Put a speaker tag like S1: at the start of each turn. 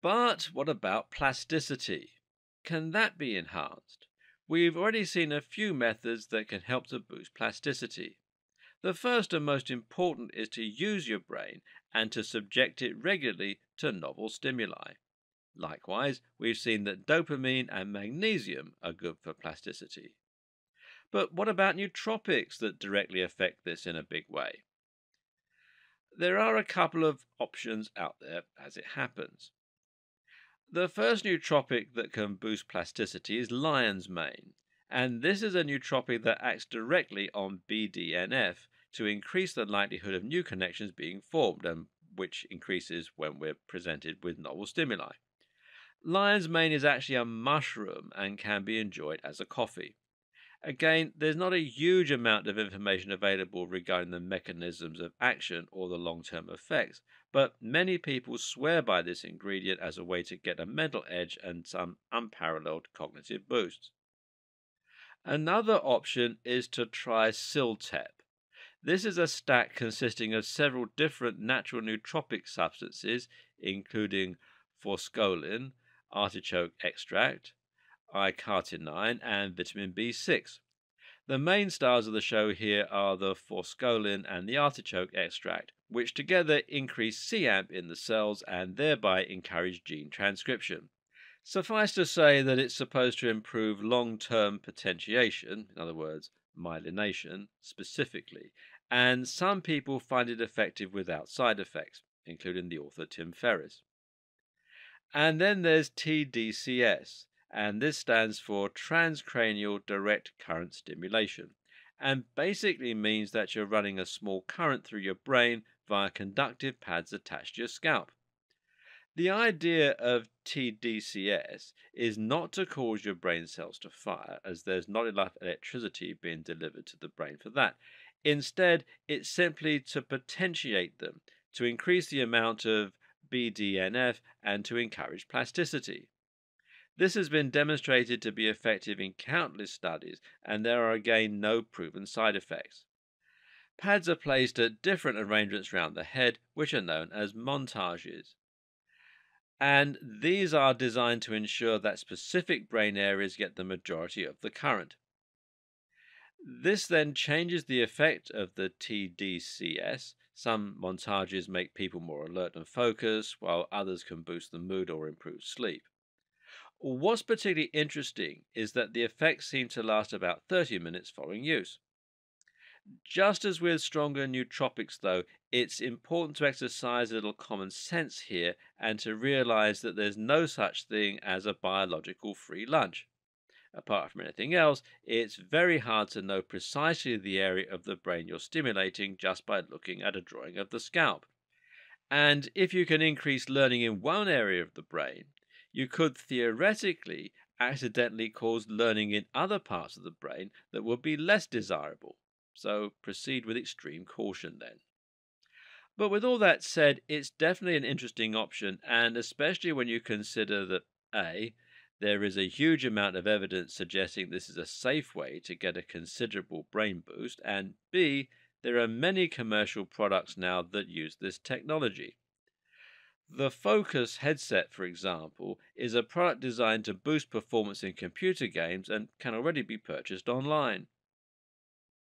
S1: But what about plasticity? Can that be enhanced? We've already seen a few methods that can help to boost plasticity. The first and most important is to use your brain and to subject it regularly to novel stimuli. Likewise, we've seen that dopamine and magnesium are good for plasticity. But what about nootropics that directly affect this in a big way? There are a couple of options out there as it happens. The first nootropic that can boost plasticity is lion's mane, and this is a nootropic that acts directly on BDNF to increase the likelihood of new connections being formed, and which increases when we're presented with novel stimuli. Lion's mane is actually a mushroom and can be enjoyed as a coffee. Again, there's not a huge amount of information available regarding the mechanisms of action or the long term effects, but many people swear by this ingredient as a way to get a mental edge and some unparalleled cognitive boosts. Another option is to try Siltep. This is a stack consisting of several different natural nootropic substances, including forskolin, artichoke extract, I-cartinine, and vitamin B6. The main stars of the show here are the forskolin and the artichoke extract, which together increase cAMP in the cells and thereby encourage gene transcription. Suffice to say that it's supposed to improve long-term potentiation, in other words, myelination, specifically, and some people find it effective without side effects, including the author Tim Ferriss. And then there's TDCS, and this stands for transcranial direct current stimulation, and basically means that you're running a small current through your brain via conductive pads attached to your scalp. The idea of TDCS is not to cause your brain cells to fire, as there's not enough electricity being delivered to the brain for that. Instead, it's simply to potentiate them, to increase the amount of BDNF and to encourage plasticity. This has been demonstrated to be effective in countless studies, and there are again no proven side effects. Pads are placed at different arrangements around the head, which are known as montages. And these are designed to ensure that specific brain areas get the majority of the current. This then changes the effect of the TDCS. Some montages make people more alert and focused, while others can boost the mood or improve sleep. What's particularly interesting is that the effects seem to last about 30 minutes following use. Just as with stronger nootropics, though, it's important to exercise a little common sense here and to realize that there's no such thing as a biological free lunch. Apart from anything else, it's very hard to know precisely the area of the brain you're stimulating just by looking at a drawing of the scalp. And if you can increase learning in one area of the brain, you could theoretically accidentally cause learning in other parts of the brain that would be less desirable. So proceed with extreme caution then. But with all that said, it's definitely an interesting option, and especially when you consider that A, there is a huge amount of evidence suggesting this is a safe way to get a considerable brain boost, and B, there are many commercial products now that use this technology. The Focus headset, for example, is a product designed to boost performance in computer games and can already be purchased online.